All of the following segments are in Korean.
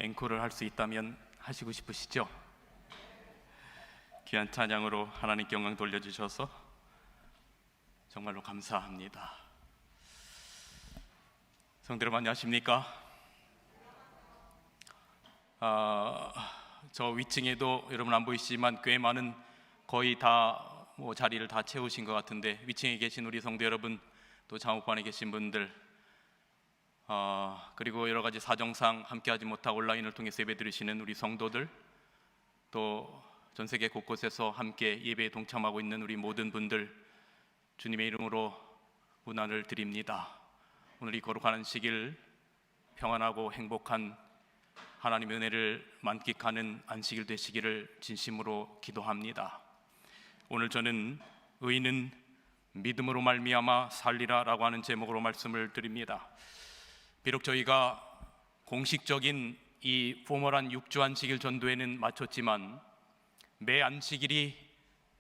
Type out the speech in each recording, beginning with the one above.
앵콜을 할 수 있다면 하시고 싶으시죠? 귀한 찬양으로 하나님께 영광 돌려주셔서 정말로 감사합니다. 성도 여러분 안녕하십니까? 저 위층에도 여러분 안 보이시지만 꽤 많은 거의 다 자리를 다 채우신 것 같은데, 위층에 계신 우리 성도 여러분, 또 장옥반에 계신 분들, 그리고 여러 가지 사정상 함께하지 못하고 온라인을 통해서 예배 드리시는 우리 성도들, 또 전 세계 곳곳에서 함께 예배에 동참하고 있는 우리 모든 분들, 주님의 이름으로 문안을 드립니다. 오늘 이 거룩한 안식일 평안하고 행복한 하나님의 은혜를 만끽하는 안식일 되시기를 진심으로 기도합니다. 오늘 저는 의인은 믿음으로 말미암아 살리라 라고 하는 제목으로 말씀을 드립니다. 비록 저희가 공식적인 이 포멀한 6주 안식일 전도회는 마쳤지만 매 안식일이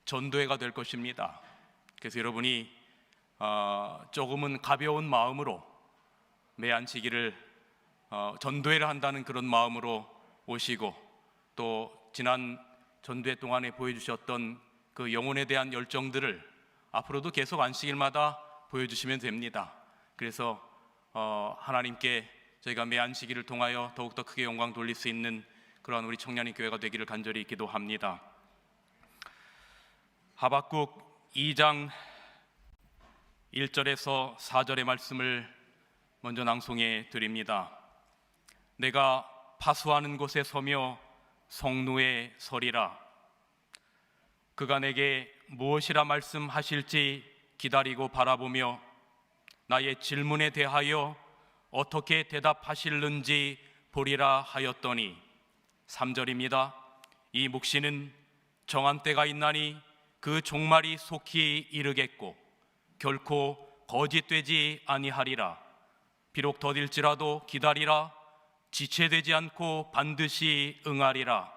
전도회가 될 것입니다. 그래서 여러분이 조금은 가벼운 마음으로 매 안식일을 전도회를 한다는 그런 마음으로 오시고, 또 지난 전도회 동안에 보여주셨던 그 영혼에 대한 열정들을 앞으로도 계속 안식일마다 보여주시면 됩니다. 그래서 하나님께 저희가 매 안식일을 통하여 더욱더 크게 영광 돌릴 수 있는 그러한 우리 청년의 교회가 되기를 간절히 기도합니다. 하박국 2장 1절에서 4절의 말씀을 먼저 낭송해 드립니다. 내가 파수하는 곳에 서며 성루에 서리라. 그가 내게 무엇이라 말씀하실지 기다리고 바라보며 나의 질문에 대하여 어떻게 대답하실는지 보리라 하였더니, 3절입니다. 이 묵시는 정한 때가 있나니 그 종말이 속히 이르겠고 결코 거짓되지 아니하리라. 비록 더딜지라도 기다리라. 지체되지 않고 반드시 응하리라.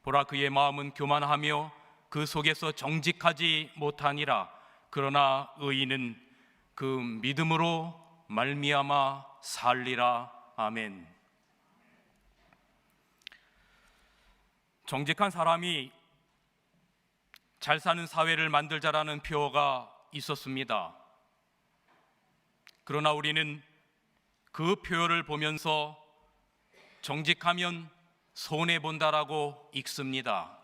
보라, 그의 마음은 교만하며 그 속에서 정직하지 못하니라. 그러나 의인은 그 믿음으로 말미암아 살리라. 아멘. 정직한 사람이 잘 사는 사회를 만들자라는 표어가 있었습니다. 그러나 우리는 그 표어를 보면서 정직하면 손해본다라고 읽습니다.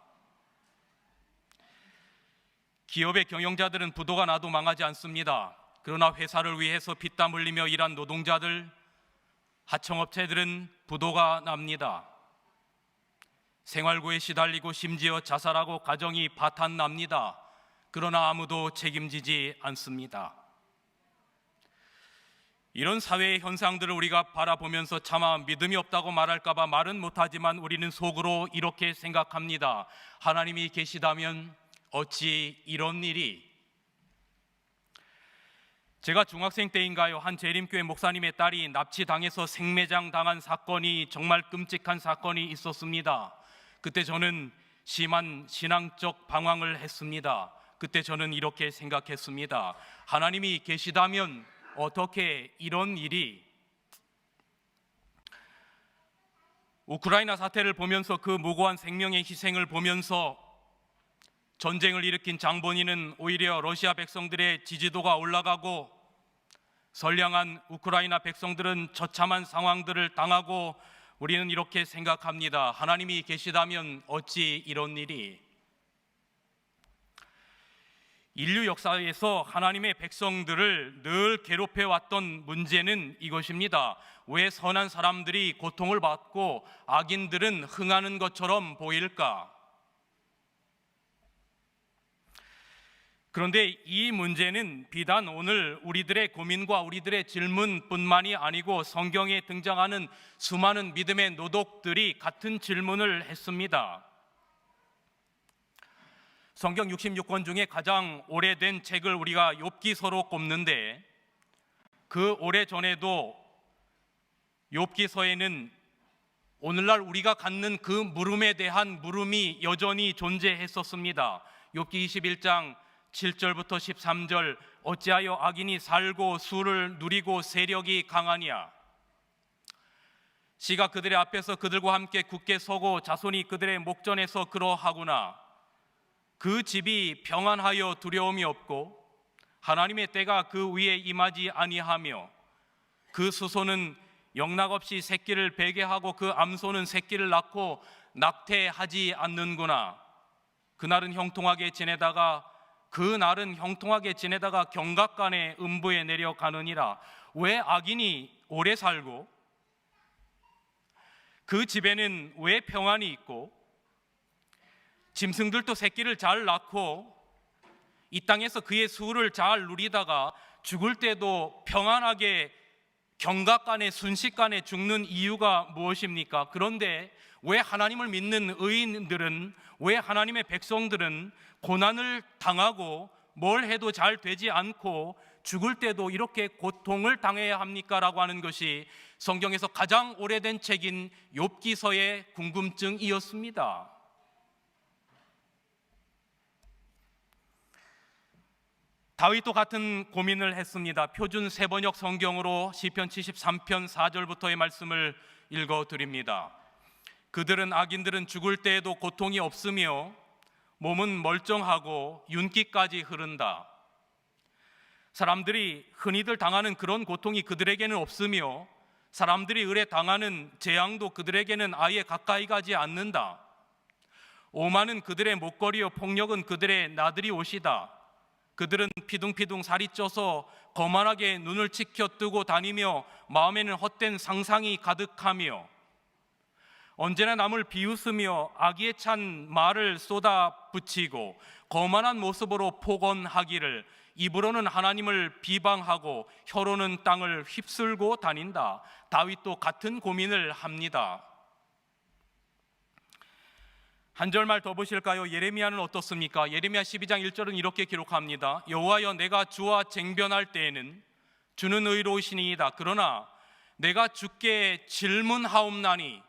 기업의 경영자들은 부도가 나도 망하지 않습니다. 그러나 회사를 위해서 피땀 흘리며 일한 노동자들, 하청업체들은 부도가 납니다. 생활고에 시달리고 심지어 자살하고 가정이 파탄납니다. 그러나 아무도 책임지지 않습니다. 이런 사회의 현상들을 우리가 바라보면서 차마 믿음이 없다고 말할까 봐 말은 못하지만 우리는 속으로 이렇게 생각합니다. 하나님이 계시다면 어찌 이런 일이? 제가 중학생 때인가요, 한 재림교회 목사님의 딸이 납치당해서 생매장 당한 사건이, 정말 끔찍한 사건이 있었습니다. 그때 저는 심한 신앙적 방황을 했습니다. 그때 저는 이렇게 생각했습니다. 하나님이 계시다면 어떻게 이런 일이? 우크라이나 사태를 보면서 그 무고한 생명의 희생을 보면서 전쟁을 일으킨 장본인은 오히려 러시아 백성들의 지지도가 올라가고, 선량한 우크라이나 백성들은 처참한 상황들을 당하고, 우리는 이렇게 생각합니다. 하나님이 계시다면 어찌 이런 일이? 인류 역사에서 하나님의 백성들을 늘 괴롭혀왔던 문제는 이것입니다. 왜 선한 사람들이 고통을 받고 악인들은 흥하는 것처럼 보일까? 그런데 이 문제는 비단 오늘 우리들의 고민과 우리들의 질문뿐만이 아니고 성경에 등장하는 수많은 믿음의 노독들이 같은 질문을 했습니다. 성경 66권 중에 가장 오래된 책을 우리가 욥기서로 꼽는데, 그 오래전에도 욥기서에는 오늘날 우리가 갖는 그 물음에 대한 물음이 여전히 존재했었습니다. 욥기 21장 7절부터 13절, 어찌하여 악인이 살고 수를 누리고 세력이 강하냐? 씨가 그들의 앞에서 그들과 함께 굳게 서고 자손이 그들의 목전에서 그러하구나. 그 집이 평안하여 두려움이 없고 하나님의 때가 그 위에 임하지 아니하며 그 수소는 영락없이 새끼를 베게 하고 그 암소는 새끼를 낳고 낙태하지 않는구나. 그날은 형통하게 지내다가 경각간에 음부에 내려가느니라. 왜 악인이 오래 살고 그 집에는 왜 평안이 있고 짐승들도 새끼를 잘 낳고 이 땅에서 그의 수를 잘 누리다가 죽을 때도 평안하게 경각간에 순식간에 죽는 이유가 무엇입니까? 그런데 왜 하나님을 믿는 의인들은, 왜 하나님의 백성들은 고난을 당하고 뭘 해도 잘 되지 않고 죽을 때도 이렇게 고통을 당해야 합니까? 라고 하는 것이 성경에서 가장 오래된 책인 욥기서의 궁금증이었습니다. 다윗도 같은 고민을 했습니다. 표준 세번역 성경으로 시편 73편 4절부터의 말씀을 읽어드립니다. 악인들은 죽을 때에도 고통이 없으며 몸은 멀쩡하고 윤기까지 흐른다. 사람들이 흔히들 당하는 그런 고통이 그들에게는 없으며 사람들이 을에 당하는 재앙도 그들에게는 아예 가까이 가지 않는다. 오만은 그들의 목걸이요 폭력은 그들의 나들이 옷이다. 그들은 피둥피둥 살이 쪄서 거만하게 눈을 치켜 뜨고 다니며 마음에는 헛된 상상이 가득하며 언제나 남을 비웃으며 악의에 찬 말을 쏟아붙이고 거만한 모습으로 폭언하기를 입으로는 하나님을 비방하고 혀로는 땅을 휩쓸고 다닌다. 다윗도 같은 고민을 합니다. 한 절말 더 보실까요? 예레미야는 어떻습니까? 예레미야 12장 1절은 이렇게 기록합니다. 여호와여, 내가 주와 쟁변할 때에는 주는 의로우시니이다. 그러나 내가 주께 질문하옵나니,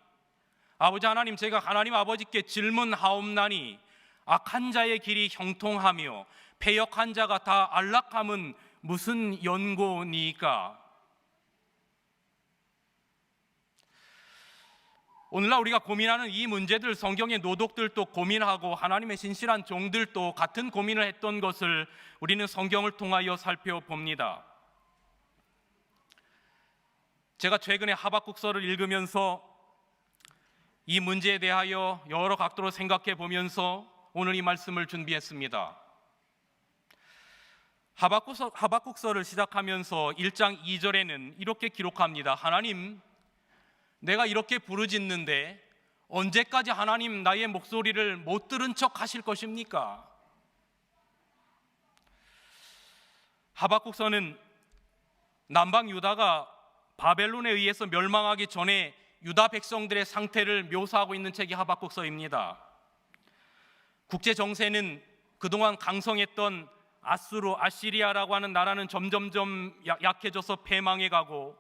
아버지 하나님, 제가 하나님 아버지께 질문하옵나니 악한 자의 길이 형통하며 패역한 자가 다 안락함은 무슨 연고니까? 오늘날 우리가 고민하는 이 문제들, 성경의 노독들도 고민하고 하나님의 신실한 종들도 같은 고민을 했던 것을 우리는 성경을 통하여 살펴봅니다. 제가 최근에 하박국서를 읽으면서 이 문제에 대하여 여러 각도로 생각해 보면서 오늘 이 말씀을 준비했습니다. 하박국서를 시작하면서 1장 2절에는 이렇게 기록합니다. 하나님, 내가 이렇게 부르짖는데 언제까지 하나님 나의 목소리를 못 들은 척 하실 것입니까? 하박국서는 남방 유다가 바벨론에 의해서 멸망하기 전에 유다 백성들의 상태를 묘사하고 있는 책이 하박국서입니다. 국제 정세는 그동안 강성했던 아시리아라고 하는 나라는 점점점 약해져서 패망해가고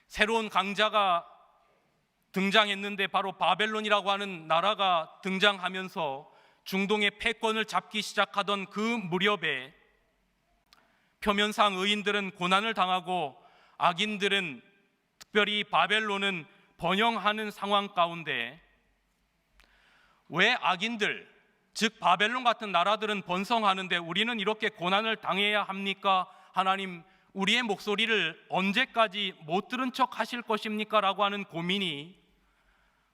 새로운 강자가 등장했는데 바로 바벨론이라고 하는 나라가 등장하면서 중동의 패권을 잡기 시작하던 그 무렵에 표면상 의인들은 고난을 당하고 악인들은, 특별히 바벨론은 번영하는 상황 가운데 왜 악인들, 즉 바벨론 같은 나라들은 번성하는데 우리는 이렇게 고난을 당해야 합니까? 하나님, 우리의 목소리를 언제까지 못 들은 척 하실 것입니까? 라고 하는 고민이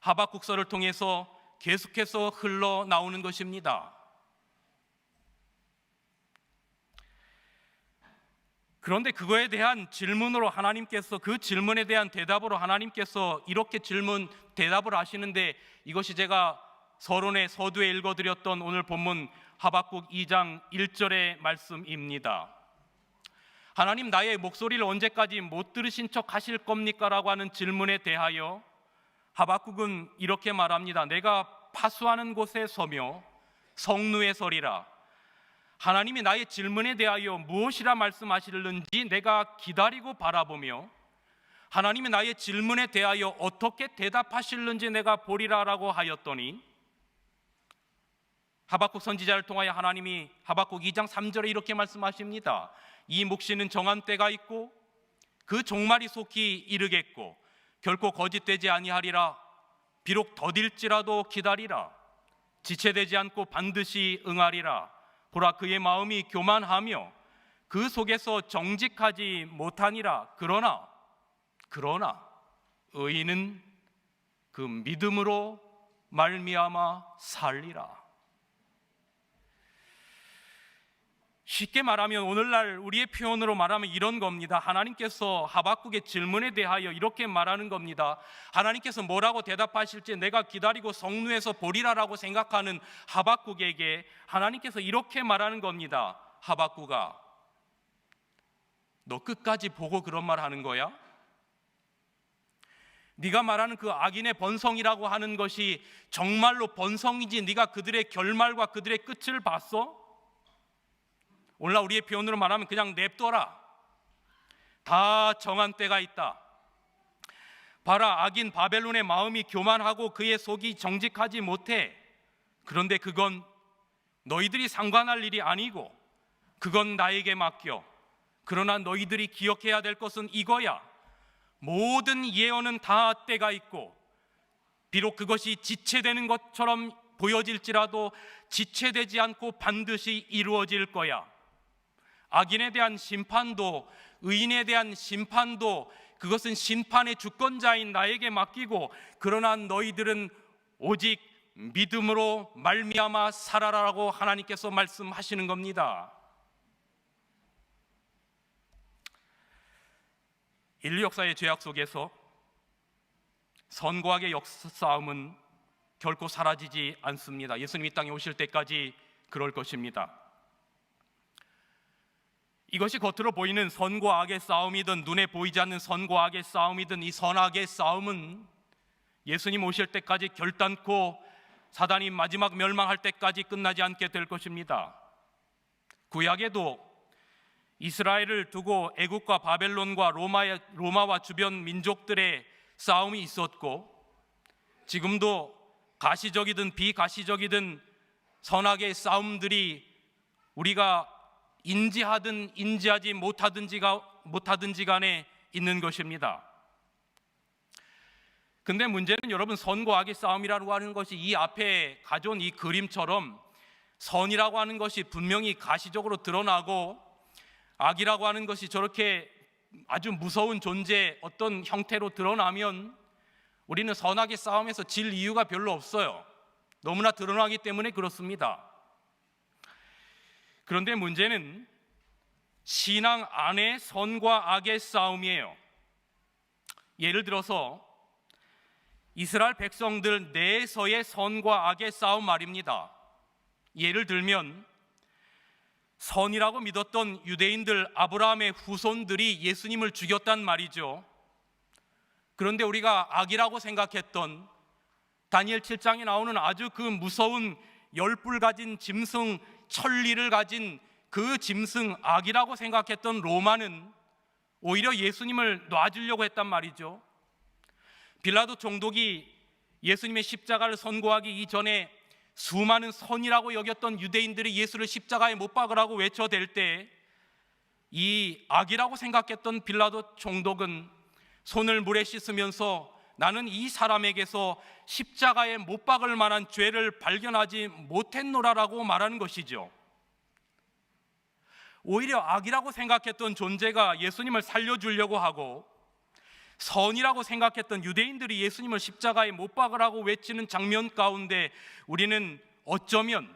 하박국서를 통해서 계속해서 흘러나오는 것입니다. 그런데 그거에 대한 질문으로 하나님께서, 그 질문에 대한 대답으로 하나님께서 이렇게 대답을 하시는데, 이것이 제가 서두에 읽어드렸던 오늘 본문 하박국 2장 1절의 말씀입니다. 하나님, 나의 목소리를 언제까지 못 들으신 척 하실 겁니까? 라고 하는 질문에 대하여 하박국은 이렇게 말합니다. 내가 파수하는 곳에 서며 성루에 서리라. 하나님이 나의 질문에 대하여 무엇이라 말씀하실는지 내가 기다리고 바라보며 하나님이 나의 질문에 대하여 어떻게 대답하실는지 내가 보리라라고 하였더니, 하박국 선지자를 통하여 하나님이 하박국 2장 3절에 이렇게 말씀하십니다. 이 묵시는 정한 때가 있고 그 종말이 속히 이르겠고 결코 거짓되지 아니하리라. 비록 더딜지라도 기다리라. 지체되지 않고 반드시 응하리라. 보라, 그의 마음이 교만하며 그 속에서 정직하지 못하니라. 그러나 의인은 그 믿음으로 말미암아 살리라. 쉽게 말하면 오늘날 우리의 표현으로 말하면 이런 겁니다. 하나님께서 하박국의 질문에 대하여 이렇게 말하는 겁니다. 하나님께서 뭐라고 대답하실지 내가 기다리고 성루에서 보리라라고 생각하는 하박국에게 하나님께서 이렇게 말하는 겁니다. 하박국아, 너 끝까지 보고 그런 말 하는 거야? 네가 말하는 그 악인의 번성이라고 하는 것이 정말로 번성이지 네가 그들의 결말과 그들의 끝을 봤어? 오늘날 우리의 표현으로 말하면 그냥 냅둬라. 다 정한 때가 있다. 봐라, 악인 바벨론의 마음이 교만하고 그의 속이 정직하지 못해. 그런데 그건 너희들이 상관할 일이 아니고 그건 나에게 맡겨. 그러나 너희들이 기억해야 될 것은 이거야. 모든 예언은 다 때가 있고 비록 그것이 지체되는 것처럼 보여질지라도 지체되지 않고 반드시 이루어질 거야. 악인에 대한 심판도 의인에 대한 심판도 그것은 심판의 주권자인 나에게 맡기고 그러나 너희들은 오직 믿음으로 말미암아 살아라라고 하나님께서 말씀하시는 겁니다. 인류 역사의 죄악 속에서 선과 악의 역싸움은 결코 사라지지 않습니다. 예수님이 이 땅에 오실 때까지 그럴 것입니다. 이것이 겉으로 보이는 선과 악의 싸움이든 눈에 보이지 않는 선과 악의 싸움이든 이 선악의 싸움은 예수님 오실 때까지 결단코 사단이 마지막 멸망할 때까지 끝나지 않게 될 것입니다. 구약에도 이스라엘을 두고 애국과 바벨론과 로마와 주변 민족들의 싸움이 있었고 지금도 가시적이든 비가시적이든 선악의 싸움들이 우리가 인지하든 인지하지 못하든지 간에 있는 것입니다. 근데 문제는 여러분, 선과 악의 싸움이라고 하는 것이 이 앞에 가져온 이 그림처럼 선이라고 하는 것이 분명히 가시적으로 드러나고 악이라고 하는 것이 저렇게 아주 무서운 존재 어떤 형태로 드러나면 우리는 선악의 싸움에서 질 이유가 별로 없어요. 너무나 드러나기 때문에 그렇습니다. 그런데 문제는 신앙 안의 선과 악의 싸움이에요. 예를 들어서 이스라엘 백성들 내에서의 선과 악의 싸움 말입니다. 예를 들면 선이라고 믿었던 유대인들 아브라함의 후손들이 예수님을 죽였단 말이죠. 그런데 우리가 악이라고 생각했던 다니엘 7장에 나오는 아주 그 무서운 열불 가진 짐승 천리를 가진 그 짐승 악이라고 생각했던 로마는 오히려 예수님을 놔주려고 했단 말이죠. 빌라도 총독이 예수님의 십자가를 선고하기 이전에 수많은 선이라고 여겼던 유대인들이 예수를 십자가에 못 박으라고 외쳐댈 때 이 악이라고 생각했던 빌라도 총독은 손을 물에 씻으면서 나는 이 사람에게서 십자가에 못 박을 만한 죄를 발견하지 못했노라라고 말하는 것이죠. 오히려 악이라고 생각했던 존재가 예수님을 살려주려고 하고 선이라고 생각했던 유대인들이 예수님을 십자가에 못 박으라고 외치는 장면 가운데 우리는 어쩌면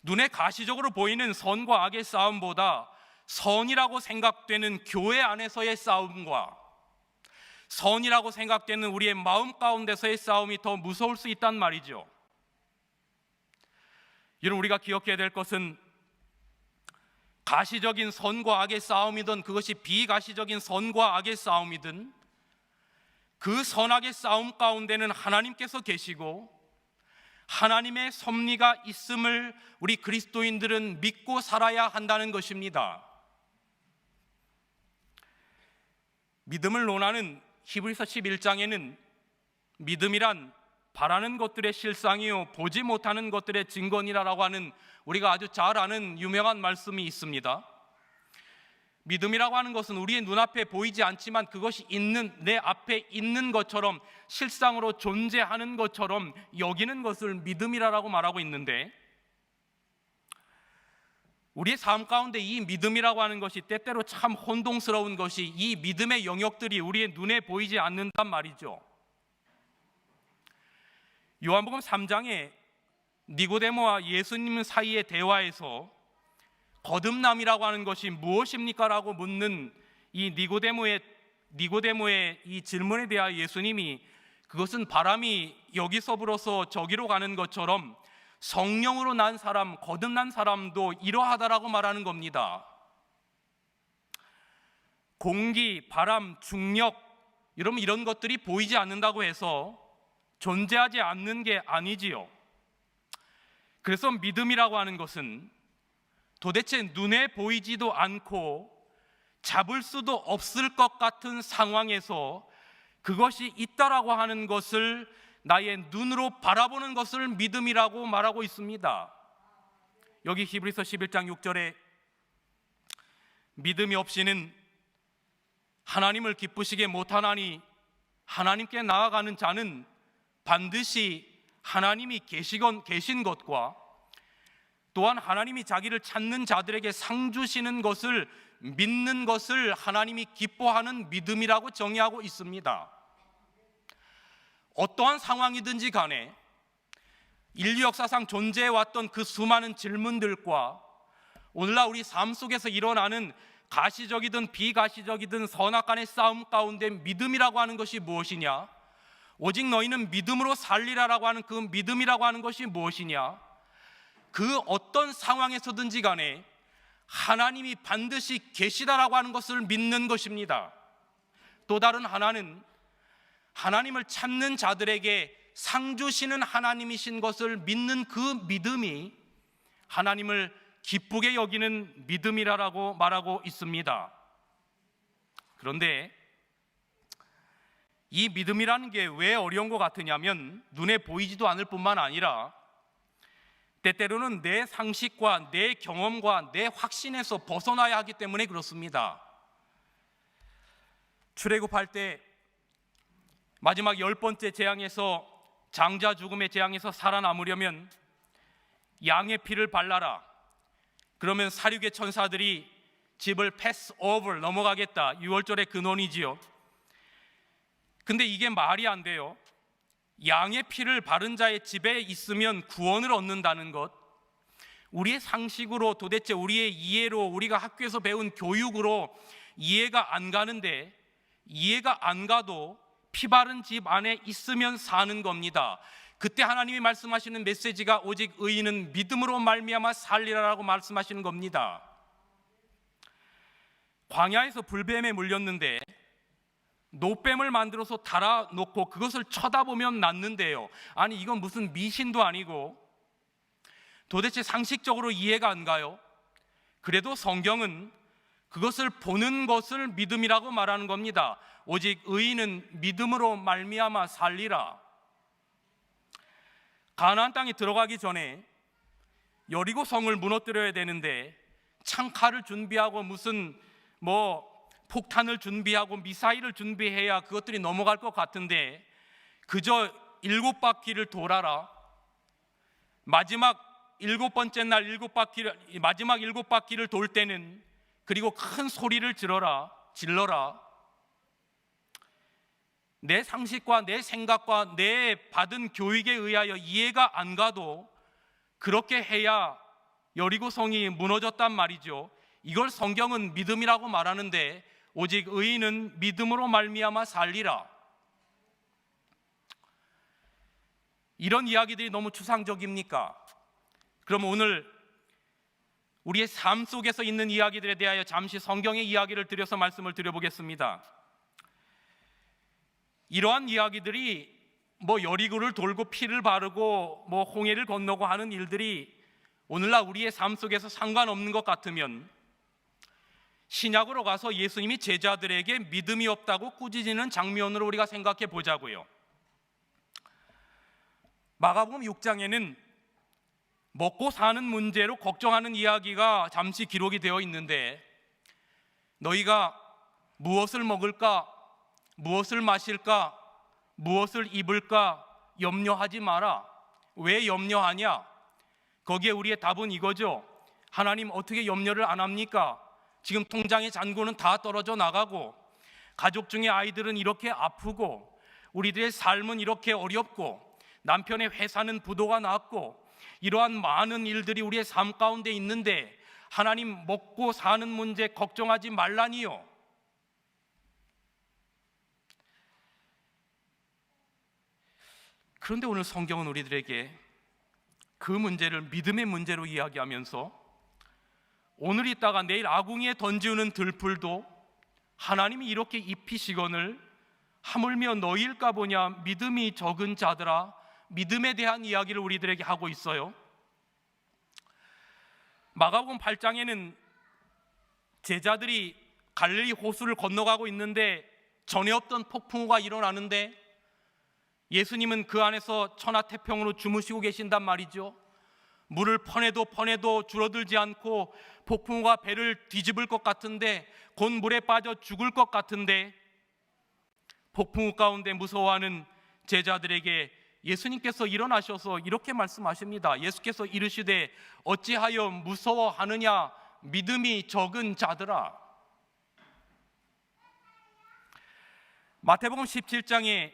눈에 가시적으로 보이는 선과 악의 싸움보다 선이라고 생각되는 교회 안에서의 싸움과 선이라고 생각되는 우리의 마음 가운데서의 싸움이 더 무서울 수 있단 말이죠. 여러분, 우리가 기억해야 될 것은 가시적인 선과 악의 싸움이든 그것이 비가시적인 선과 악의 싸움이든 그 선악의 싸움 가운데는 하나님께서 계시고 하나님의 섭리가 있음을 우리 그리스도인들은 믿고 살아야 한다는 것입니다. 믿음을 논하는 히브리서 11장에는 믿음이란 바라는 것들의 실상이요 보지 못하는 것들의 증거니라라고 하는 우리가 아주 잘 아는 유명한 말씀이 있습니다. 믿음이라고 하는 것은 우리의 눈앞에 보이지 않지만 그것이 내 앞에 있는 것처럼 실상으로 존재하는 것처럼 여기는 것을 믿음이라고 말하고 있는데, 우리의 삶 가운데 이 믿음이라고 하는 것이 때때로 참 혼동스러운 것이, 이 믿음의 영역들이 우리의 눈에 보이지 않는단 말이죠. 요한복음 3장에 니고데모와 예수님 사이의 대화에서 거듭남이라고 하는 것이 무엇입니까? 라고 묻는 이 니고데모의 이 질문에 대하여 예수님이 그것은 바람이 여기서 불어서 저기로 가는 것처럼 성령으로 난 사람, 거듭난 사람도 이러하다라고 말하는 겁니다. 공기, 바람, 중력, 이런 것들이 보이지 않는다고 해서 존재하지 않는 게 아니지요. 그래서 믿음이라고 하는 것은 도대체 눈에 보이지도 않고 잡을 수도 없을 것 같은 상황에서 그것이 있다라고 하는 것을 나의 눈으로 바라보는 것을 믿음이라고 말하고 있습니다. 여기 히브리서 11장 6절에 믿음이 없이는 하나님을 기쁘시게 못하나니 하나님께 나아가는 자는 반드시 하나님이 계신 것과 또한 하나님이 자기를 찾는 자들에게 상 주시는 것을 믿는 것을 하나님이 기뻐하는 믿음이라고 정의하고 있습니다. 어떠한 상황이든지 간에 인류 역사상 존재해왔던 그 수많은 질문들과 오늘날 우리 삶 속에서 일어나는 가시적이든 비가시적이든 선악간의 싸움 가운데 믿음이라고 하는 것이 무엇이냐? 오직 너희는 믿음으로 살리라라고 하는 그 믿음이라고 하는 것이 무엇이냐? 그 어떤 상황에서든지 간에 하나님이 반드시 계시다라고 하는 것을 믿는 것입니다. 또 다른 하나는 하나님을 찾는 자들에게 상 주시는 하나님이신 것을 믿는 그 믿음이 하나님을 기쁘게 여기는 믿음이라고 말하고 있습니다. 그런데 이 믿음이라는 게 왜 어려운 것 같으냐면 눈에 보이지도 않을 뿐만 아니라 때때로는 내 상식과 내 경험과 내 확신에서 벗어나야 하기 때문에 그렇습니다. 출애굽할 때 마지막 10번째 재앙에서 장자 죽음의 재앙에서 살아남으려면 양의 피를 발라라. 그러면 사륙의 천사들이 집을 패스 오버 넘어가겠다. 6월절의 근원이지요. 근데 이게 말이 안 돼요. 양의 피를 바른 자의 집에 있으면 구원을 얻는다는 것, 우리의 상식으로 도대체 우리의 이해로 우리가 학교에서 배운 교육으로 이해가 안 가는데, 이해가 안 가도 피 바른 집 안에 있으면 사는 겁니다. 그때 하나님이 말씀하시는 메시지가 오직 의인은 믿음으로 말미암아 살리라라고 말씀하시는 겁니다. 광야에서 불뱀에 물렸는데 노뱀을 만들어서 달아놓고 그것을 쳐다보면 낫는데요. 아니 이건 무슨 미신도 아니고 도대체 상식적으로 이해가 안 가요. 그래도 성경은 그것을 보는 것을 믿음이라고 말하는 겁니다. 오직 의인은 믿음으로 말미암아 살리라. 가나안 땅에 들어가기 전에 여리고 성을 무너뜨려야 되는데 창칼을 준비하고 무슨 폭탄을 준비하고 미사일을 준비해야 그것들이 넘어갈 것 같은데 그저 7바퀴를 돌아라. 마지막 7번째 날 마지막 7바퀴를 돌 때는 그리고 큰 소리를 질러라. 내 상식과 내 생각과 내 받은 교육에 의하여 이해가 안 가도 그렇게 해야 여리고성이 무너졌단 말이죠. 이걸 성경은 믿음이라고 말하는데 오직 의인은 믿음으로 말미암아 살리라. 이런 이야기들이 너무 추상적입니까? 그럼 오늘 우리의 삶 속에서 있는 이야기들에 대하여 잠시 성경의 이야기를 들여서 말씀을 드려보겠습니다. 이러한 이야기들이 여리고를 돌고 피를 바르고 홍해를 건너고 하는 일들이 오늘날 우리의 삶 속에서 상관없는 것 같으면 신약으로 가서 예수님이 제자들에게 믿음이 없다고 꾸짖는 장면으로 우리가 생각해 보자고요. 마가복음 6장에는 먹고 사는 문제로 걱정하는 이야기가 잠시 기록이 되어 있는데 너희가 무엇을 먹을까, 무엇을 마실까, 무엇을 입을까 염려하지 마라. 왜 염려하냐? 거기에 우리의 답은 이거죠. 하나님 어떻게 염려를 안 합니까? 지금 통장의 잔고는 다 떨어져 나가고, 가족 중에 아이들은 이렇게 아프고, 우리들의 삶은 이렇게 어렵고, 남편의 회사는 부도가 났고, 이러한 많은 일들이 우리의 삶 가운데 있는데 하나님 먹고 사는 문제 걱정하지 말라니요. 그런데 오늘 성경은 우리들에게 그 문제를 믿음의 문제로 이야기하면서 오늘 있다가 내일 아궁이에 던지우는 들풀도 하나님이 이렇게 입히시거늘 하물며 너희일까 보냐 믿음이 적은 자들아, 믿음에 대한 이야기를 우리들에게 하고 있어요. 마가복음 8장에는 제자들이 갈릴리 호수를 건너가고 있는데 전에 없던 폭풍우가 일어나는데 예수님은 그 안에서 천하태평으로 주무시고 계신단 말이죠. 물을 퍼내도 줄어들지 않고 폭풍우가 배를 뒤집을 것 같은데, 곧 물에 빠져 죽을 것 같은데, 폭풍우 가운데 무서워하는 제자들에게 예수님께서 일어나셔서 이렇게 말씀하십니다. 예수께서 이르시되 어찌하여 무서워하느냐 믿음이 적은 자들아. 마태복음 17장에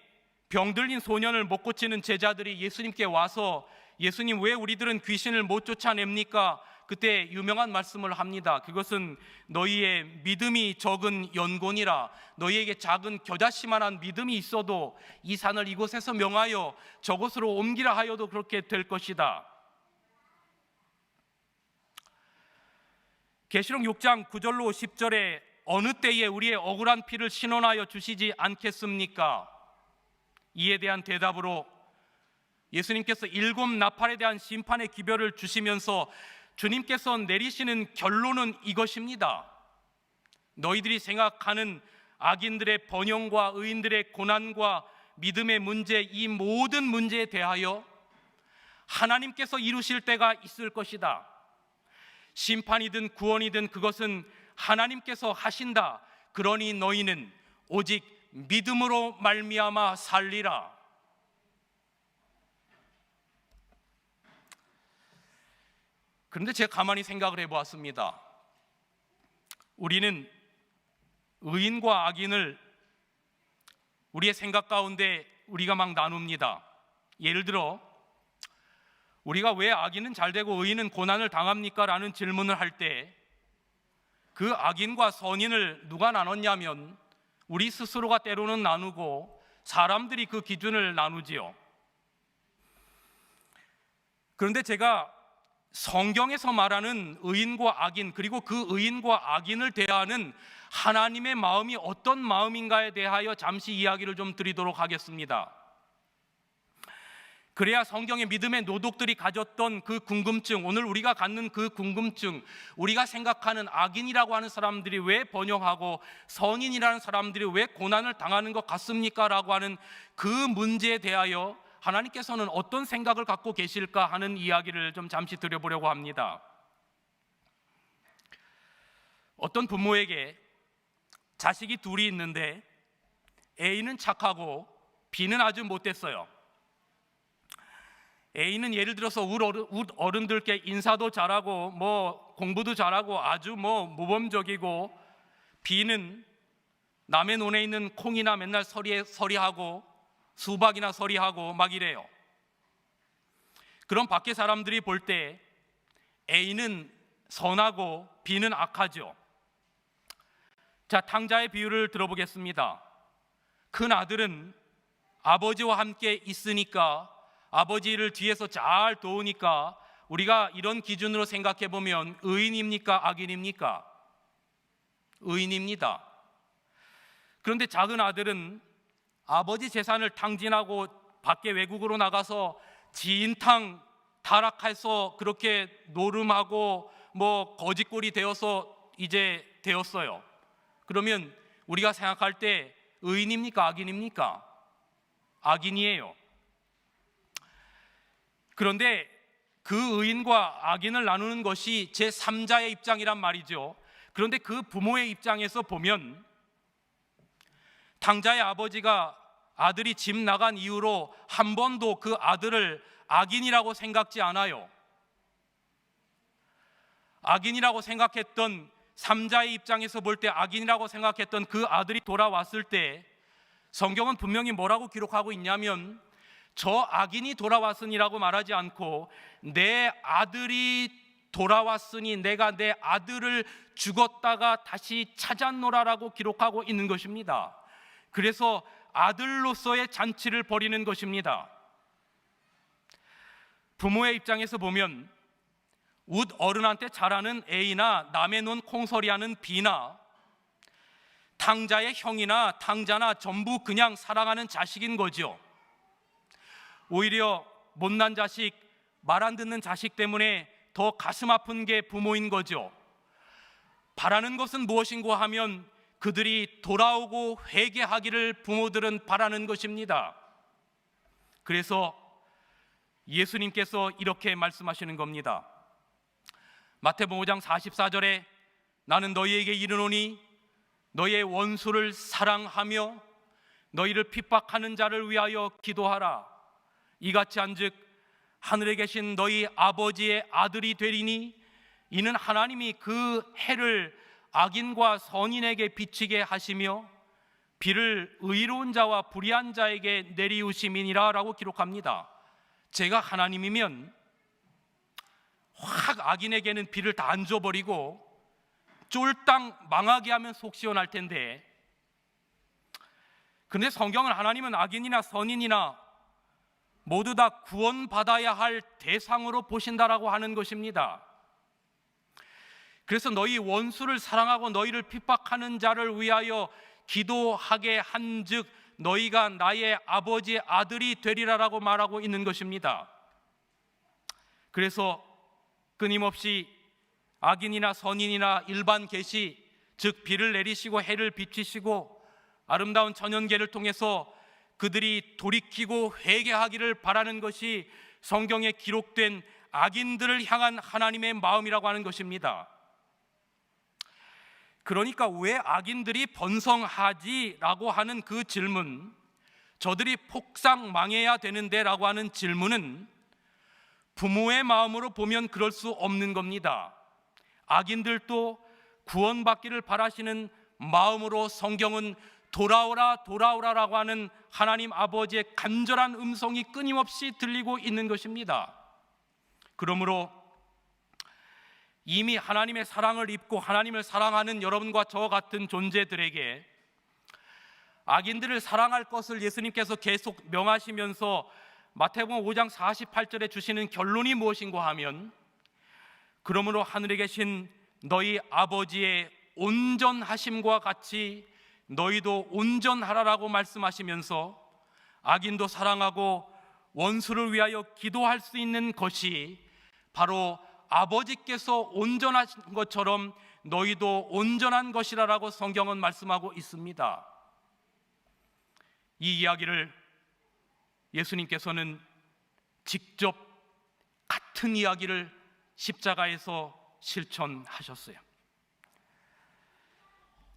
병들린 소년을 못 고치는 제자들이 예수님께 와서 예수님 왜 우리들은 귀신을 못 쫓아냅니까? 그때 유명한 말씀을 합니다. 그것은 너희의 믿음이 적은 연곤이라. 너희에게 작은 겨자씨만한 믿음이 있어도 이 산을 이곳에서 명하여 저곳으로 옮기라 하여도 그렇게 될 것이다. 계시록 6장 9절로 10절에 어느 때에 우리의 억울한 피를 신원하여 주시지 않겠습니까? 이에 대한 대답으로 예수님께서 7 나팔에 대한 심판의 기별을 주시면서 주님께서 내리시는 결론은 이것입니다. 너희들이 생각하는 악인들의 번영과 의인들의 고난과 믿음의 문제, 이 모든 문제에 대하여 하나님께서 이루실 때가 있을 것이다. 심판이든 구원이든 그것은 하나님께서 하신다. 그러니 너희는 오직 믿음으로 말미암아 살리라. 그런데 제가 가만히 생각을 해보았습니다. 우리는 의인과 악인을 우리의 생각 가운데 우리가 막 나눕니다. 예를 들어 우리가 왜 악인은 잘되고 의인은 고난을 당합니까? 라는 질문을 할 때 그 악인과 선인을 누가 나눴냐면 우리 스스로가 때로는 나누고 사람들이 그 기준을 나누지요. 그런데 제가 성경에서 말하는 의인과 악인, 그리고 그 의인과 악인을 대하는 하나님의 마음이 어떤 마음인가에 대하여 잠시 이야기를 좀 드리도록 하겠습니다. 그래야 성경의 믿음의 노독들이 가졌던 그 궁금증, 오늘 우리가 갖는 그 궁금증, 우리가 생각하는 악인이라고 하는 사람들이 왜 번영하고 선인이라는 사람들이 왜 고난을 당하는 것 같습니까? 라고 하는 그 문제에 대하여 하나님께서는 어떤 생각을 갖고 계실까 하는 이야기를 좀 잠시 드려보려고 합니다. 어떤 부모에게 자식이 둘이 있는데 A는 착하고 B는 아주 못됐어요. A는 예를 들어서 우리 어른들께 인사도 잘하고 뭐 공부도 잘하고 아주 뭐 모범적이고, B는 남의 논에 있는 콩이나 맨날 서리하고 수박이나 서리하고 막 이래요. 그럼 밖에 사람들이 볼 때 A는 선하고 B는 악하죠. 자, 탕자의 비유를 들어보겠습니다. 큰 아들은 아버지와 함께 있으니까, 아버지를 뒤에서 잘 도우니까 우리가 이런 기준으로 생각해 보면 의인입니까? 악인입니까? 의인입니다. 그런데 작은 아들은 아버지 재산을 탕진하고 밖에 외국으로 나가서 지인탕 타락해서 그렇게 노름하고 뭐 거짓골이 되어서 이제 되었어요. 그러면 우리가 생각할 때 의인입니까? 악인입니까? 악인이에요. 그런데 그 의인과 악인을 나누는 것이 제3자의 입장이란 말이죠. 그런데 그 부모의 입장에서 보면 탕자의 아버지가 아들이 집 나간 이후로 한 번도 그 아들을 악인이라고 생각지 않아요. 악인이라고 생각했던, 삼자의 입장에서 볼 때 악인이라고 생각했던 그 아들이 돌아왔을 때 성경은 분명히 뭐라고 기록하고 있냐면, 저 악인이 돌아왔으니라고 말하지 않고 내 아들이 돌아왔으니 내가 내 아들을 죽었다가 다시 찾았노라라고 기록하고 있는 것입니다. 그래서 아들로서의 잔치를 벌이는 것입니다. 부모의 입장에서 보면 웃 어른한테 잘하는 A나 남의 논 콩소리하는 B나 탕자의 형이나 탕자나 전부 그냥 사랑하는 자식인 거죠. 오히려 못난 자식, 말 안 듣는 자식 때문에 더 가슴 아픈 게 부모인 거죠. 바라는 것은 무엇인가 하면 그들이 돌아오고 회개하기를 부모들은 바라는 것입니다. 그래서 예수님께서 이렇게 말씀하시는 겁니다. 마태복음 5장 44절에 나는 너희에게 이르노니 너희의 원수를 사랑하며 너희를 핍박하는 자를 위하여 기도하라. 이같이 한즉 하늘에 계신 너희 아버지의 아들이 되리니 이는 하나님이 그 해를 악인과 선인에게 비치게 하시며 비를 의로운 자와 불의한 자에게 내리우심이니라 라고 기록합니다. 제가 하나님이면 확 악인에게는 비를 다 안 줘버리고 쫄딱 망하게 하면 속 시원할 텐데, 근데 성경은 하나님은 악인이나 선인이나 모두 다 구원받아야 할 대상으로 보신다라고 하는 것입니다. 그래서 너희 원수를 사랑하고 너희를 핍박하는 자를 위하여 기도하게 한즉 너희가 나의 아버지의 아들이 되리라라고 말하고 있는 것입니다. 그래서 끊임없이 악인이나 선인이나 일반 계시, 즉 비를 내리시고 해를 비치시고 아름다운 천연계를 통해서 그들이 돌이키고 회개하기를 바라는 것이 성경에 기록된 악인들을 향한 하나님의 마음이라고 하는 것입니다. 그러니까 왜 악인들이 번성하지라고 하는 그 질문, 저들이 폭삭 망해야 되는데 라고 하는 질문은 부모의 마음으로 보면 그럴 수 없는 겁니다. 악인들도 구원받기를 바라시는 마음으로 성경은 돌아오라 돌아오라라고 하는 하나님 아버지의 간절한 음성이 끊임없이 들리고 있는 것입니다. 그러므로 이미 하나님의 사랑을 입고 하나님을 사랑하는 여러분과 저와 같은 존재들에게 악인들을 사랑할 것을 예수님께서 계속 명하시면서 마태복음 5장 48절에 주시는 결론이 무엇인가 하면, 그러므로 하늘에 계신 너희 아버지의 온전하심과 같이 너희도 온전하라라고 말씀하시면서 악인도 사랑하고 원수를 위하여 기도할 수 있는 것이 바로 아버지께서 온전하신 것처럼 너희도 온전한 것이라고 성경은 말씀하고 있습니다. 이 이야기를 예수님께서는 직접 같은 이야기를 십자가에서 실천하셨어요.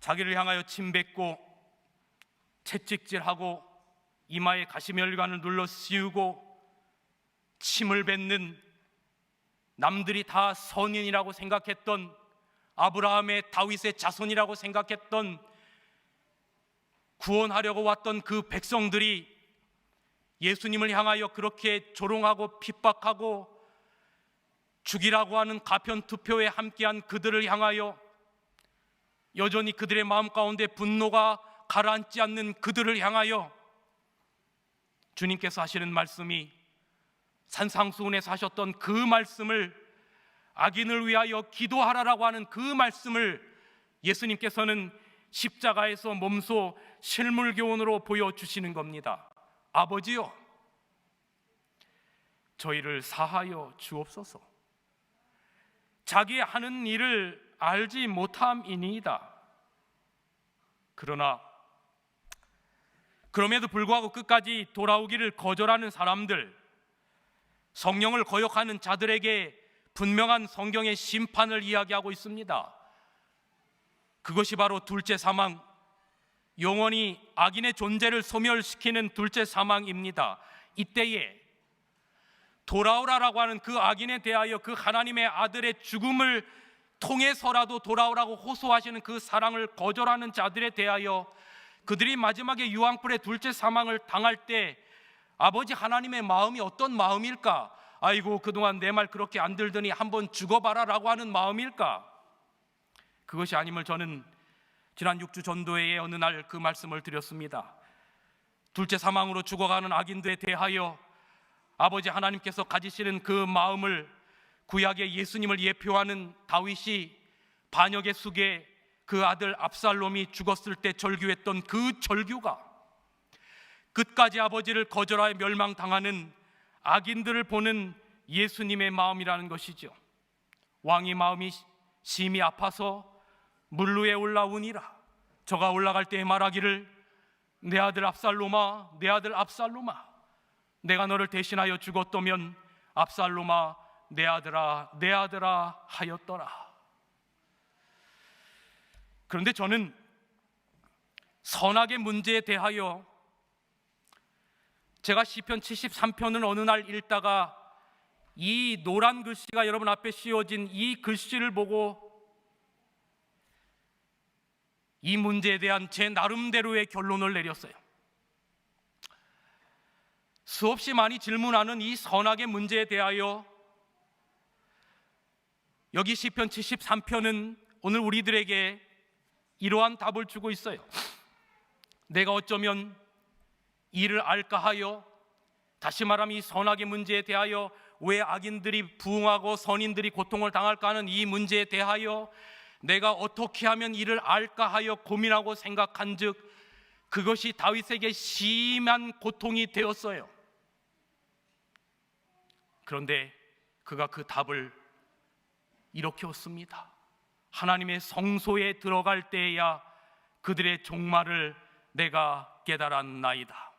자기를 향하여 침뱉고 채찍질하고 이마에 가시멸관을 눌러 씌우고 침을 뱉는, 남들이 다 선인이라고 생각했던, 아브라함의 다윗의 자손이라고 생각했던, 구원하려고 왔던 그 백성들이 예수님을 향하여 그렇게 조롱하고 핍박하고 죽이라고 하는 가편투표에 함께한 그들을 향하여 여전히 그들의 마음 가운데 분노가 가라앉지 않는 그들을 향하여 주님께서 하시는 말씀이 산상수훈에서 하셨던 그 말씀을, 악인을 위하여 기도하라라고 하는 그 말씀을 예수님께서는 십자가에서 몸소 실물교훈으로 보여주시는 겁니다. 아버지요, 저희를 사하여 주옵소서. 자기 하는 일을 알지 못함이니이다. 그러나 그럼에도 불구하고 끝까지 돌아오기를 거절하는 사람들, 성령을 거역하는 자들에게 분명한 성경의 심판을 이야기하고 있습니다. 그것이 바로 둘째 사망, 영원히 악인의 존재를 소멸시키는 둘째 사망입니다. 이때에 돌아오라라고 하는 그 악인에 대하여 그 하나님의 아들의 죽음을 통해서라도 돌아오라고 호소하시는 그 사랑을 거절하는 자들에 대하여 그들이 마지막에 유황불의 둘째 사망을 당할 때 아버지 하나님의 마음이 어떤 마음일까? 아이고, 그동안 내 말 그렇게 안 들더니 한번 죽어봐라 라고 하는 마음일까? 그것이 아님을 저는 지난 6주 전도회에 어느 날 그 말씀을 드렸습니다. 둘째 사망으로 죽어가는 악인들에 대하여 아버지 하나님께서 가지시는 그 마음을 구약의 예수님을 예표하는 다윗이 반역의 숙에 그 아들 압살롬이 죽었을 때 절규했던 그 절규가 끝까지 아버지를 거절하여 멸망당하는 악인들을 보는 예수님의 마음이라는 것이죠. 왕이 마음이 심히 아파서 물 위에 올라오니라. 저가 올라갈 때에 말하기를 내 아들 압살롬아, 내 아들 압살롬아, 내가 너를 대신하여 죽었다면 압살롬아, 내 아들아, 내 아들아 하였더라. 그런데 저는 선악의 문제에 대하여 제가 시편 73편을 어느 날 읽다가 이 노란 글씨가 여러분 앞에 씌워진 이 글씨를 보고 이 문제에 대한 제 나름대로의 결론을 내렸어요. 수없이 많이 질문하는 이 선악의 문제에 대하여 여기 시편 73편은 오늘 우리들에게 이러한 답을 주고 있어요. 내가 어쩌면 이를 알까 하여, 다시 말하면 이 선악의 문제에 대하여 왜 악인들이 부흥하고 선인들이 고통을 당할까 하는 이 문제에 대하여 내가 어떻게 하면 이를 알까 하여 고민하고 생각한 즉 그것이 다윗에게 심한 고통이 되었어요. 그런데 그가 그 답을 이렇게 얻습니다. 하나님의 성소에 들어갈 때에야 그들의 종말을 내가 깨달았나이다.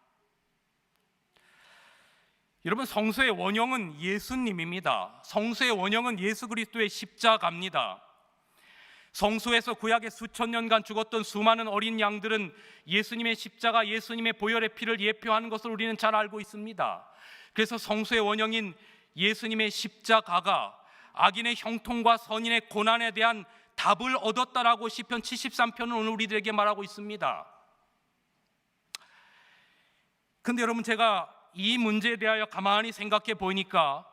여러분, 성소의 원형은 예수님입니다. 성소의 원형은 예수 그리스도의 십자가입니다. 성소에서 구약의 수천 년간 죽었던 수많은 어린 양들은 예수님의 십자가, 예수님의 보혈의 피를 예표하는 것을 우리는 잘 알고 있습니다. 그래서 성소의 원형인 예수님의 십자가가 악인의 형통과 선인의 고난에 대한 답을 얻었다라고 시편 73편은 오늘 우리들에게 말하고 있습니다. 근데 여러분, 제가 이 문제에 대하여 가만히 생각해 보니까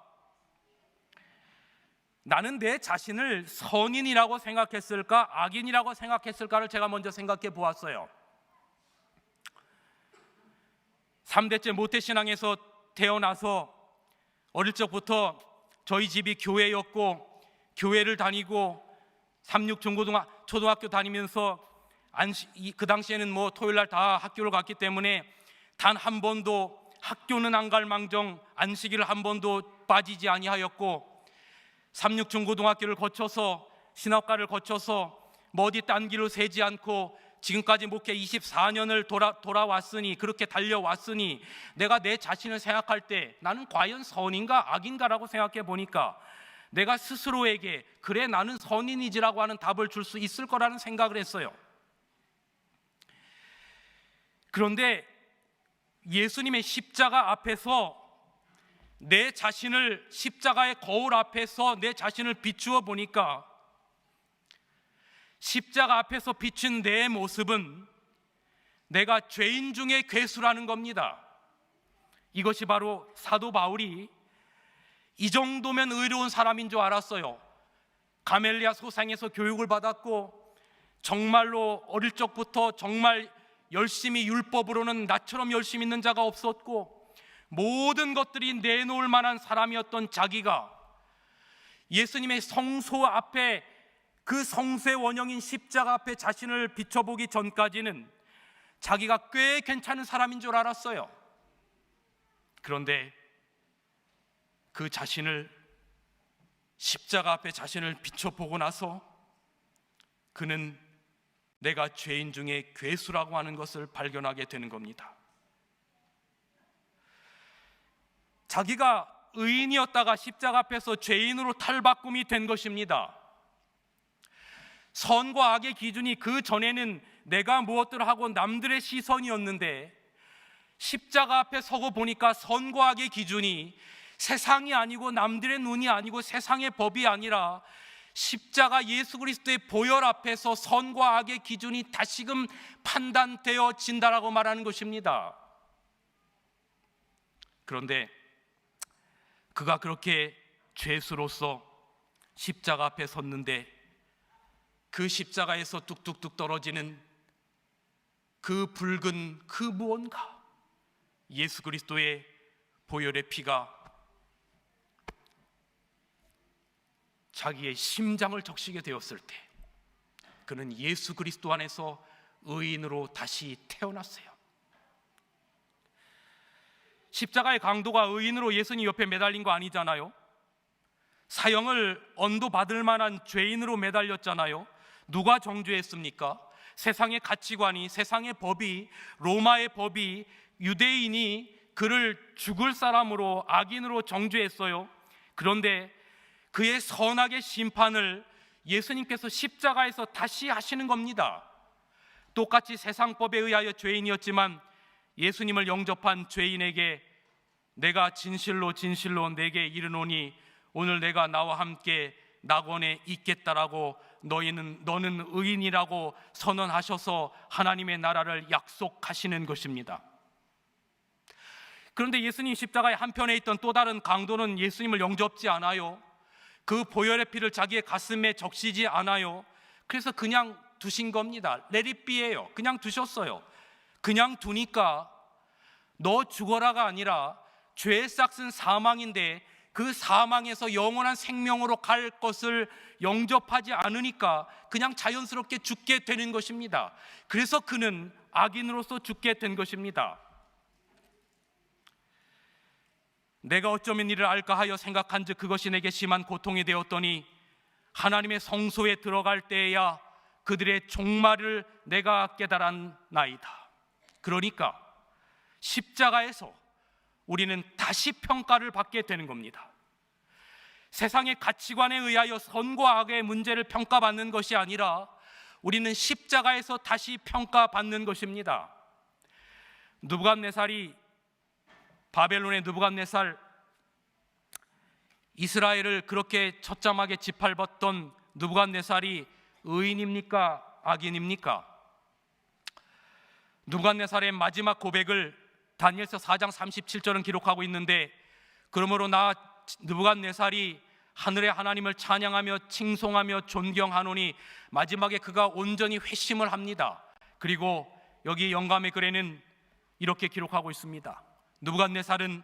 나는 내 자신을 선인이라고 생각했을까, 악인이라고 생각했을까를 제가 먼저 생각해 보았어요. 3대째 모태신앙에서 태어나서 어릴 적부터 저희 집이 교회였고 교회를 다니고 3, 6 초등학교 다니면서 그 당시에는 토요일날 다 학교를 갔기 때문에 단 한 번도 학교는 안 갈 망정 안식일을 한 번도 빠지지 아니하였고 3, 6 중고등학교를 거쳐서 신학과를 거쳐서 어디 딴 길로 새지 않고 지금까지 목회 24년을 돌아왔으니, 그렇게 달려왔으니 내가 내 자신을 생각할 때 나는 과연 선인가 악인가라고 생각해 보니까 내가 스스로에게 그래 나는 선인이지라고 하는 답을 줄 수 있을 거라는 생각을 했어요. 그런데 예수님의 십자가 앞에서 내 자신을, 십자가의 거울 앞에서 내 자신을 비추어 보니까 십자가 앞에서 비춘 내 모습은 내가 죄인 중에 괴수라는 겁니다. 이것이 바로 사도 바울이 이 정도면 의로운 사람인 줄 알았어요. 가멜리아 소상에서 교육을 받았고 정말로 어릴 적부터 정말 열심히 율법으로는 나처럼 열심히 있는 자가 없었고 모든 것들이 내놓을 만한 사람이었던 자기가 예수님의 성소 앞에, 그 성소의 원형인 십자가 앞에 자신을 비춰보기 전까지는 자기가 꽤 괜찮은 사람인 줄 알았어요. 그런데 그 자신을, 십자가 앞에 자신을 비춰보고 나서 그는 내가 죄인 중에 괴수라고 하는 것을 발견하게 되는 겁니다. 자기가 의인이었다가 십자가 앞에서 죄인으로 탈바꿈이 된 것입니다. 선과 악의 기준이 그 전에는 내가 무엇들을 하고 남들의 시선이었는데, 십자가 앞에 서고 보니까 선과 악의 기준이 세상이 아니고 남들의 눈이 아니고 세상의 법이 아니라 십자가 예수 그리스도의 보혈 앞에서 선과 악의 기준이 다시금 판단되어진다라고 말하는 것입니다. 그런데 그가 그렇게 죄수로서 십자가 앞에 섰는데, 그 십자가에서 뚝뚝뚝 떨어지는 그 붉은 그 무언가, 예수 그리스도의 보혈의 피가 자기의 심장을 적시게 되었을 때, 그는 예수 그리스도 안에서 의인으로 다시 태어났어요. 십자가의 강도가 의인으로 예수님 옆에 매달린 거 아니잖아요. 사형을 언도받을 만한 죄인으로 매달렸잖아요. 누가 정죄했습니까? 세상의 가치관이, 세상의 법이, 로마의 법이 유대인이 그를 죽을 사람으로, 악인으로 정죄했어요. 그런데 그의 선악의 심판을 예수님께서 십자가에서 다시 하시는 겁니다. 똑같이 세상법에 의하여 죄인이었지만 예수님을 영접한 죄인에게 내가 진실로 진실로 내게 이르노니 오늘 내가 나와 함께 낙원에 있겠다라고 너는 의인이라고 선언하셔서 하나님의 나라를 약속하시는 것입니다. 그런데 예수님 십자가의 한편에 있던 또 다른 강도는 예수님을 영접지 않아요. 그 보혈의 피를 자기의 가슴에 적시지 않아요. 그래서 그냥 두신 겁니다. Let it be예요. 그냥 두셨어요. 그냥 두니까 너 죽어라가 아니라 죄의 싹은 사망인데 그 사망에서 영원한 생명으로 갈 것을 영접하지 않으니까 그냥 자연스럽게 죽게 되는 것입니다. 그래서 그는 악인으로서 죽게 된 것입니다. 내가 어쩌면 이를 알까 하여 생각한즉 그것이 내게 심한 고통이 되었더니 하나님의 성소에 들어갈 때에야 그들의 종말을 내가 깨달았나이다. 그러니까 십자가에서 우리는 다시 평가를 받게 되는 겁니다. 세상의 가치관에 의하여 선과 악의 문제를 평가받는 것이 아니라 우리는 십자가에서 다시 평가받는 것입니다. 느부갓네살이, 바벨론의 느부갓네살, 이스라엘을 그렇게 처참하게 짓밟았던 느부갓네살이 의인입니까? 악인입니까? 느부갓네살의 마지막 고백을 다니엘서 4장 37절은 기록하고 있는데, 그러므로 나 느부갓네살이 하늘의 하나님을 찬양하며 칭송하며 존경하노니, 마지막에 그가 온전히 회심을 합니다. 그리고 여기 영감의 글에는 이렇게 기록하고 있습니다. 느부갓네살은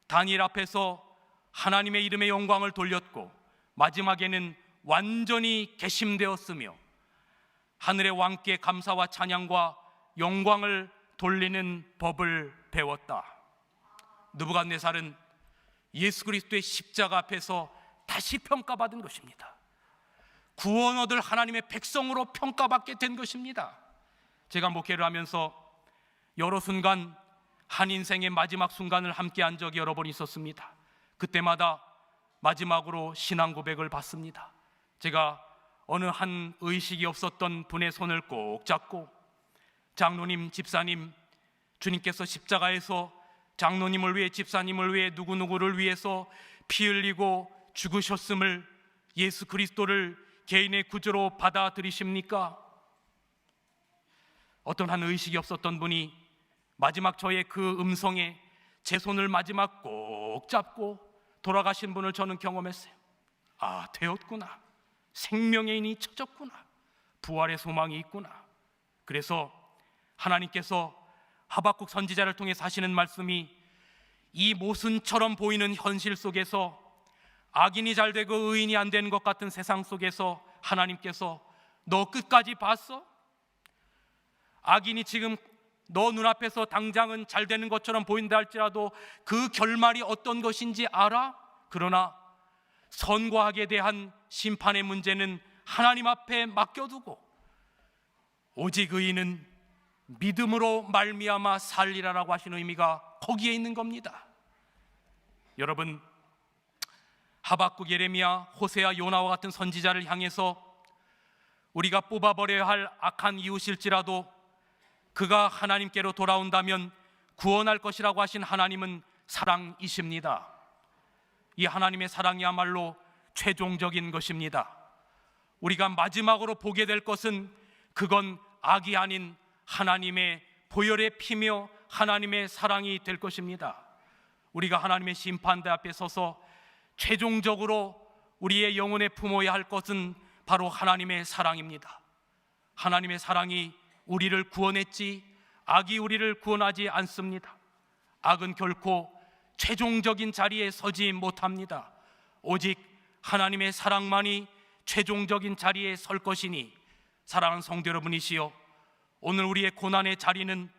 다니엘 앞에서 하나님의 이름의 영광을 돌렸고 마지막에는 완전히 괘씸되었으며 하늘의 왕께 감사와 찬양과 영광을 돌리는 법을 배웠다. 느부갓네살은 예수 그리스도의 십자가 앞에서 다시 평가받은 것입니다. 구원 얻을 하나님의 백성으로 평가받게 된 것입니다. 제가 목회를 하면서 여러 순간 한 인생의 마지막 순간을 함께 한 적이 여러 번 있었습니다. 그때마다 마지막으로 신앙 고백을 받습니다. 제가 어느 한 의식이 없었던 분의 손을 꼭 잡고, 장로님, 집사님, 주님께서 십자가에서 장로님을 위해, 집사님을 위해, 누구누구를 위해서 피 흘리고 죽으셨음을, 예수 그리스도를 개인의 구주로 받아들이십니까? 어떤 한 의식이 없었던 분이 마지막 저의 그 음성에 제 손을 마지막 꼭 잡고 돌아가신 분을 저는 경험했어요. 아, 되었구나. 생명의 인이 쳐졌구나. 부활의 소망이 있구나. 그래서 하나님께서 하박국 선지자를 통해 하시는 말씀이, 이 모순처럼 보이는 현실 속에서, 악인이 잘 되고 의인이 안 되는 것 같은 세상 속에서 하나님께서 너 끝까지 봤어? 악인이 지금 너 눈앞에서 당장은 잘 되는 것처럼 보인다 할지라도 그 결말이 어떤 것인지 알아? 그러나 선과 악에 대한 심판의 문제는 하나님 앞에 맡겨두고 오직 의인은 믿음으로 말미암아 살리라라고 하시는 의미가 거기에 있는 겁니다. 여러분, 하박국, 예레미야, 호세아, 요나와 같은 선지자를 향해서 우리가 뽑아버려야 할 악한 이웃일지라도 그가 하나님께로 돌아온다면 구원할 것이라고 하신 하나님은 사랑이십니다. 이 하나님의 사랑이야말로 최종적인 것입니다. 우리가 마지막으로 보게 될 것은 그건 악이 아닌 하나님의 보혈의 피며 하나님의 사랑이 될 것입니다. 우리가 하나님의 심판대 앞에 서서 최종적으로 우리의 영혼에 품어야 할 것은 바로 하나님의 사랑입니다. 하나님의 사랑이 우리를 구원했지 악이 우리를 구원하지 않습니다. 악은 결코 최종적인 자리에 서지 못합니다. 오직 하나님의 사랑만이 최종적인 자리에 설 것이니, 사랑하는 성도 여러분이시여, 오늘 우리의 고난의 자리는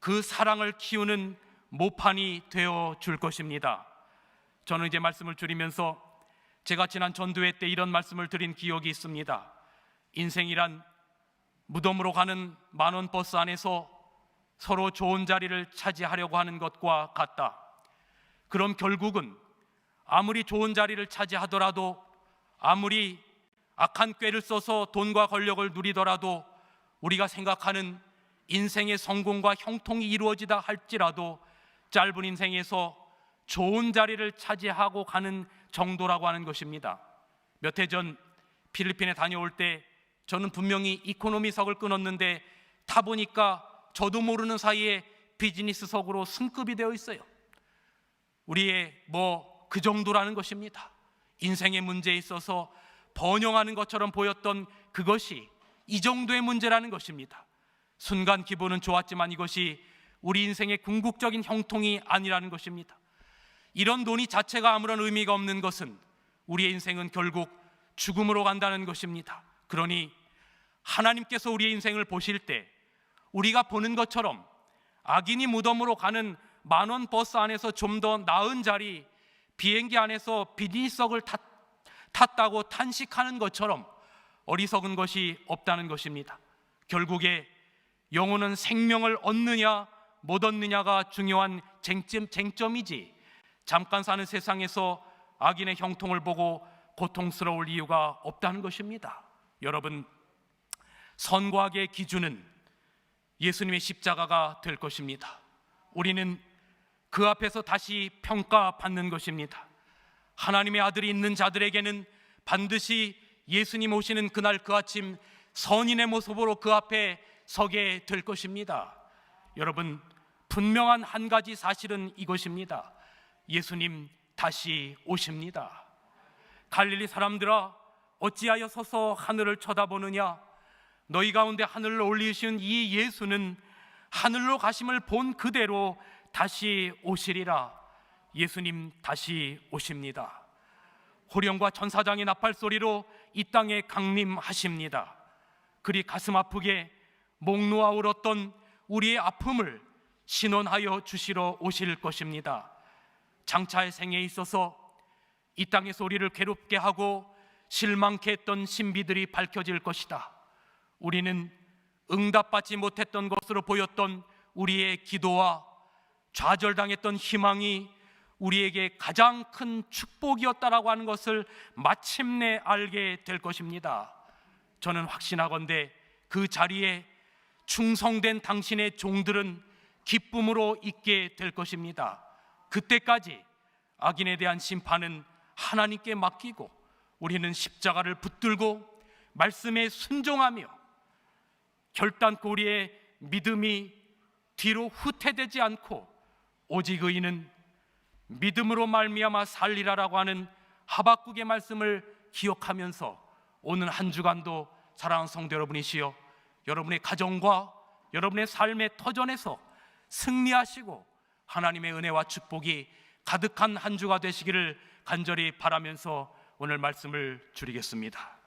그 사랑을 키우는 모판이 되어 줄 것입니다. 저는 이제 말씀을 줄이면서 제가 지난 전도회 때 이런 말씀을 드린 기억이 있습니다. 인생이란 무덤으로 가는 만원 버스 안에서 서로 좋은 자리를 차지하려고 하는 것과 같다. 그럼 결국은 아무리 좋은 자리를 차지하더라도, 아무리 악한 꾀를 써서 돈과 권력을 누리더라도, 우리가 생각하는 인생의 성공과 형통이 이루어지다 할지라도 짧은 인생에서 좋은 자리를 차지하고 가는 정도라고 하는 것입니다. 몇 해 전 필리핀에 다녀올 때 저는 분명히 이코노미석을 끊었는데 타보니까 저도 모르는 사이에 비즈니스석으로 승급이 되어 있어요. 우리의 그 정도라는 것입니다. 인생의 문제에 있어서 번영하는 것처럼 보였던 그것이 이 정도의 문제라는 것입니다. 순간 기분은 좋았지만 이것이 우리 인생의 궁극적인 형통이 아니라는 것입니다. 이런 논의 자체가 아무런 의미가 없는 것은 우리의 인생은 결국 죽음으로 간다는 것입니다. 그러니 하나님께서 우리의 인생을 보실 때 우리가 보는 것처럼 악인이 무덤으로 가는 만원 버스 안에서 좀 더 나은 자리, 비행기 안에서 비즈니스석을 탔다고 탄식하는 것처럼 어리석은 것이 없다는 것입니다. 결국에 영혼은 생명을 얻느냐 못 얻느냐가 중요한 쟁점이지, 잠깐 사는 세상에서 악인의 형통을 보고 고통스러울 이유가 없다는 것입니다. 여러분, 선과 악의 기준은 예수님의 십자가가 될 것입니다. 우리는 그 앞에서 다시 평가받는 것입니다. 하나님의 아들이 있는 자들에게는 반드시 예수님 오시는 그날 그 아침 선인의 모습으로 그 앞에 서게 될 것입니다. 여러분, 분명한 한 가지 사실은 이것입니다. 예수님 다시 오십니다. 갈릴리 사람들아, 어찌하여 서서 하늘을 쳐다보느냐? 너희 가운데 하늘을 올리신 이 예수는 하늘로 가심을 본 그대로 다시 오시리라. 예수님 다시 오십니다. 호령과 천사장의 나팔 소리로 이 땅에 강림하십니다. 그리 가슴 아프게 목 놓아 울었던 우리의 아픔을 신원하여 주시러 오실 것입니다. 장차의 생에 있어서 이 땅에서 우리를 괴롭게 하고 실망케 했던 신비들이 밝혀질 것이다. 우리는 응답받지 못했던 것으로 보였던 우리의 기도와 좌절당했던 희망이 우리에게 가장 큰 축복이었다라고 하는 것을 마침내 알게 될 것입니다. 저는 확신하건대 그 자리에 충성된 당신의 종들은 기쁨으로 있게 될 것입니다. 그때까지 악인에 대한 심판은 하나님께 맡기고 우리는 십자가를 붙들고 말씀에 순종하며 결단코 우리의 믿음이 뒤로 후퇴되지 않고 오직 의인은 믿음으로 말미암아 살리라라고 하는 하박국의 말씀을 기억하면서 오늘 한 주간도 사랑하는 성도 여러분이시여, 여러분의 가정과 여러분의 삶의 터전에서 승리하시고 하나님의 은혜와 축복이 가득한 한 주가 되시기를 간절히 바라면서 오늘 말씀을 줄이겠습니다.